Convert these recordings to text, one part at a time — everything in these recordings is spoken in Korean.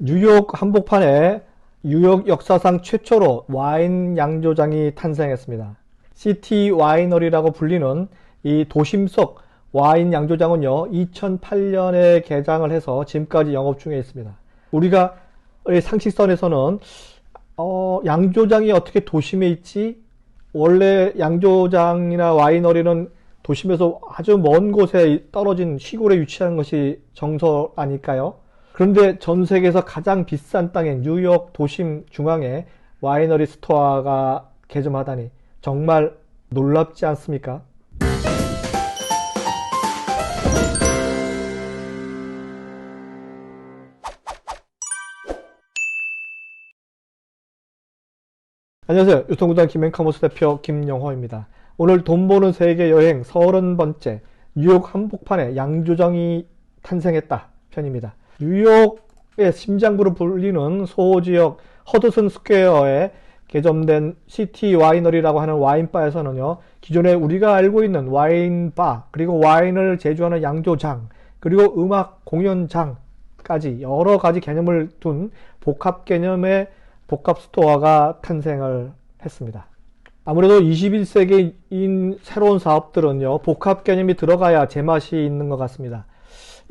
뉴욕 한복판에 뉴욕 역사상 최초로 와인 양조장이 탄생했습니다. 시티 와이너리라고 불리는 이 도심 속 와인 양조장은요, 2008년에 개장을 해서 지금까지 영업 중에 있습니다. 우리가 상식선에서는 양조장이 어떻게 도심에 있지? 원래 양조장이나 와이너리는 도심에서 아주 먼 곳에 떨어진 시골에 위치하는 것이 정서 아닐까요? 그런데 전 세계에서 가장 비싼 땅인 뉴욕 도심 중앙에 와이너리 스토어가 개점하다니 정말 놀랍지 않습니까? 안녕하세요. 유통구단 김앤카모스 대표 김영호입니다. 오늘 돈 버는 세계 여행 30번째 뉴욕 한복판에 양조장이 탄생했다 편입니다. 뉴욕의 심장부로 불리는 소호지역 허드슨 스퀘어에 개점된 시티 와이너리라고 하는 와인바에서는요, 기존에 우리가 알고 있는 와인바, 그리고 와인을 제조하는 양조장, 그리고 음악 공연장까지 여러 가지 개념을 둔 복합 개념의 복합 스토어가 탄생을 했습니다. 아무래도 21세기인 새로운 사업들은요, 복합 개념이 들어가야 제맛이 있는 것 같습니다.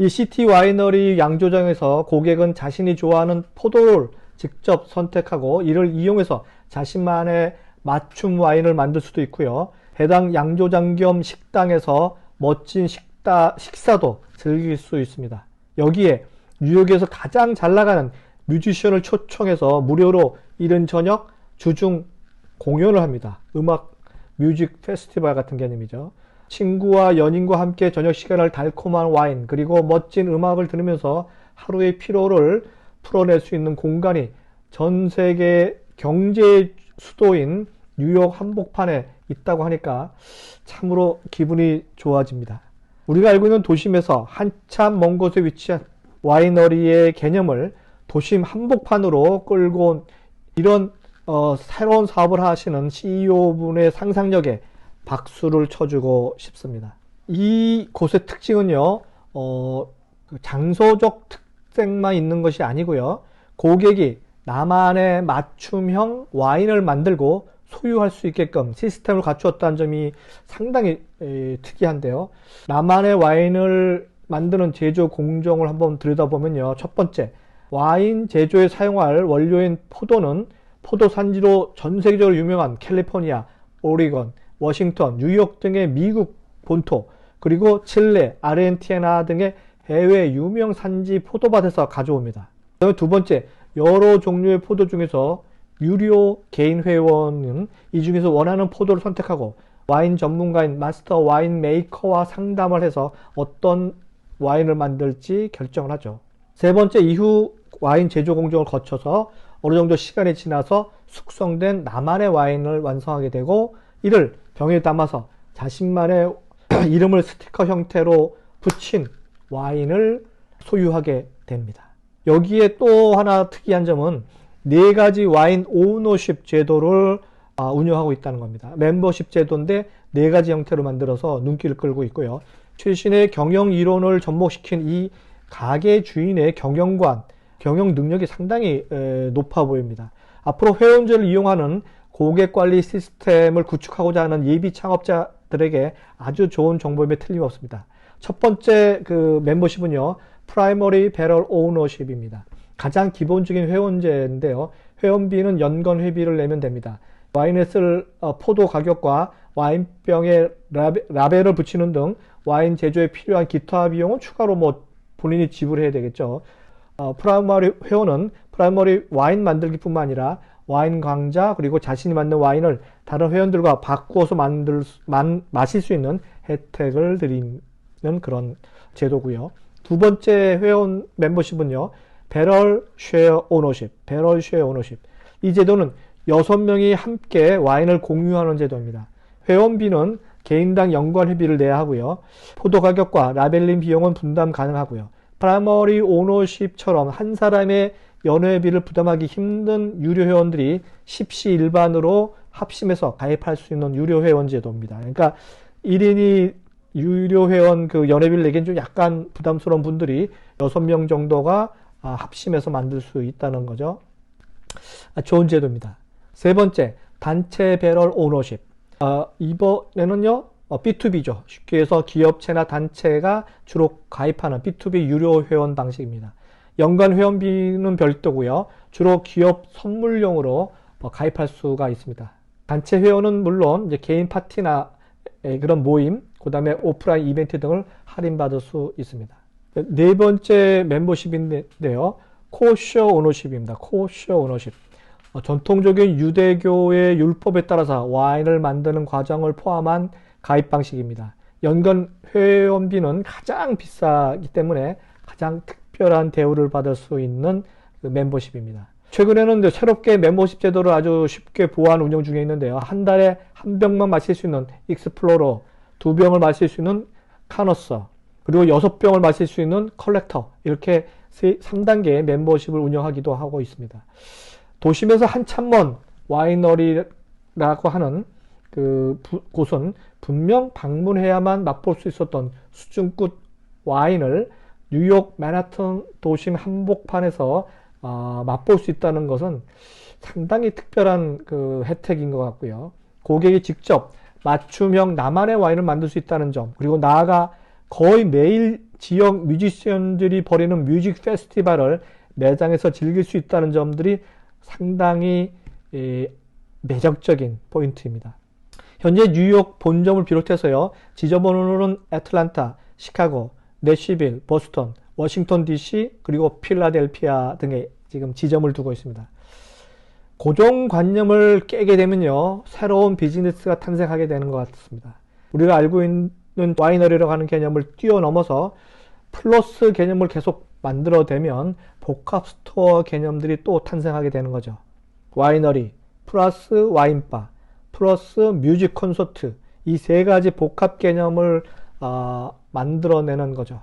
이 시티 와이너리 양조장에서 고객은 자신이 좋아하는 포도를 직접 선택하고 이를 이용해서 자신만의 맞춤 와인을 만들 수도 있고요. 해당 양조장 겸 식당에서 멋진 식사도 즐길 수 있습니다. 여기에 뉴욕에서 가장 잘 나가는 뮤지션을 초청해서 무료로 이른 저녁 주중 공연을 합니다. 음악 뮤직 페스티벌 같은 개념이죠. 친구와 연인과 함께 저녁 시간을 달콤한 와인 그리고 멋진 음악을 들으면서 하루의 피로를 풀어낼 수 있는 공간이 전 세계 경제의 수도인 뉴욕 한복판에 있다고 하니까 참으로 기분이 좋아집니다. 우리가 알고 있는 도심에서 한참 먼 곳에 위치한 와이너리의 개념을 도심 한복판으로 끌고 온 이런 새로운 사업을 하시는 CEO분의 상상력에 박수를 쳐주고 싶습니다. 이 곳의 특징은요, 장소적 특색만 있는 것이 아니고요, 고객이 나만의 맞춤형 와인을 만들고 소유할 수 있게끔 시스템을 갖추었다는 점이 상당히 특이한데요. 나만의 와인을 만드는 제조 공정을 한번 들여다보면요, 첫 번째, 와인 제조에 사용할 원료인 포도는 포도 산지로 전 세계적으로 유명한 캘리포니아, 오리건, 워싱턴, 뉴욕 등의 미국 본토, 그리고 칠레, 아르헨티나 등의 해외 유명 산지 포도밭에서 가져옵니다. 그다음에 두 번째, 여러 종류의 포도 중에서 유료 개인 회원은 이 중에서 원하는 포도를 선택하고 와인 전문가인 마스터 와인 메이커와 상담을 해서 어떤 와인을 만들지 결정을 하죠. 세 번째, 이후 와인 제조 공정을 거쳐서 어느 정도 시간이 지나서 숙성된 나만의 와인을 완성하게 되고 이를 병에 담아서 자신만의 이름을 스티커 형태로 붙인 와인을 소유하게 됩니다. 여기에 또 하나 특이한 점은 4가지 와인 오너십 제도를 운영하고 있다는 겁니다. 멤버십 제도인데 4가지 형태로 만들어서 눈길을 끌고 있고요. 최신의 경영 이론을 접목시킨 이 가게 주인의 경영 능력이 상당히 높아 보입니다. 앞으로 회원제를 이용하는 고객 관리 시스템을 구축하고자 하는 예비 창업자들에게 아주 좋은 정보임에 틀림없습니다. 첫 번째 그 멤버십은요, 프라이머리 배럴 오너십입니다. 가장 기본적인 회원제인데요, 회원비는 연간 회비를 내면 됩니다. 와인에 쓸 포도 가격과 와인병에 라벨을 붙이는 등 와인 제조에 필요한 기타 비용은 추가로 본인이 지불해야 되겠죠. 프라이머리 회원은 프라이머리 와인 만들기뿐만 아니라 와인 강좌 그리고 자신이 만든 와인을 다른 회원들과 바꾸어서 마실 수 있는 혜택을 드리는 그런 제도고요. 두 번째 회원 멤버십은요, 배럴 쉐어 오너십. 이 제도는 6명이 함께 와인을 공유하는 제도입니다. 회원비는 개인당 연간 회비를 내야 하고요. 포도 가격과 라벨링 비용은 분담 가능하고요. 프라이머리 오너십처럼 한 사람의 연회비를 부담하기 힘든 유료 회원들이 십시일반으로 합심해서 가입할 수 있는 유료 회원 제도입니다. 그러니까 1인이 유료 회원 그 연회비를 내기엔 좀 약간 부담스러운 분들이 6명 정도가 합심해서 만들 수 있다는 거죠. 좋은 제도입니다. 세 번째, 단체 배럴 오너십. 이번에는요, B2B죠. 쉽게 해서 기업체나 단체가 주로 가입하는 B2B 유료 회원 방식입니다. 연간 회원비는 별도고요. 주로 기업 선물용으로 가입할 수가 있습니다. 단체 회원은 물론 이제 개인 파티나 그런 모임, 그 다음에 오프라인 이벤트 등을 할인받을 수 있습니다. 네 번째 멤버십인데요. 코셔 오너십입니다. 코셔 오너십. 전통적인 유대교의 율법에 따라서 와인을 만드는 과정을 포함한 가입 방식입니다. 연간 회원비는 가장 비싸기 때문에 가장 특별한 대우를 받을 수 있는 멤버십입니다. 최근에는 이제 새롭게 멤버십 제도를 아주 쉽게 보완 운영 중에 있는데요. 한 달에 한 병만 마실 수 있는 익스플로러, 두 병을 마실 수 있는 카너서, 그리고 6병을 마실 수 있는 컬렉터, 이렇게 3단계의 멤버십을 운영하기도 하고 있습니다. 도심에서 한참 먼 와이너리라고 하는 곳은 분명 방문해야만 맛볼 수 있었던 수준급 와인을 뉴욕 맨하튼 도심 한복판에서 맛볼 수 있다는 것은 상당히 특별한 혜택인 것 같고요. 고객이 직접 맞춤형 나만의 와인을 만들 수 있다는 점, 그리고 나아가 거의 매일 지역 뮤지션들이 벌이는 뮤직 페스티벌을 매장에서 즐길 수 있다는 점들이 상당히 매력적인 포인트입니다. 현재 뉴욕 본점을 비롯해서요, 지점으로는 애틀란타, 시카고, 내시빌, 보스턴, 워싱턴 DC, 그리고 필라델피아 등에 지금 지점을 두고 있습니다. 고정관념을 깨게 되면요, 새로운 비즈니스가 탄생하게 되는 것 같습니다. 우리가 알고 있는 와이너리라고 하는 개념을 뛰어넘어서 플러스 개념을 계속 만들어내면 복합 스토어 개념들이 또 탄생하게 되는 거죠. 와이너리, 플러스 와인바, 플러스 뮤직 콘서트, 이 세 가지 복합 개념을 만들어내는 거죠.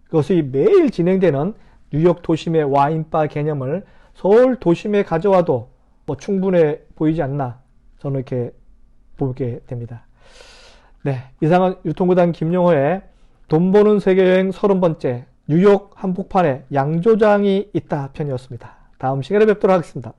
그것이 매일 진행되는 뉴욕 도심의 와인바 개념을 서울 도심에 가져와도 충분해 보이지 않나, 저는 이렇게 보게 됩니다. 네, 이상은 유통구단 김용호의 돈 버는 세계여행 30번째 뉴욕 한복판에 양조장이 있다 편이었습니다. 다음 시간에 뵙도록 하겠습니다.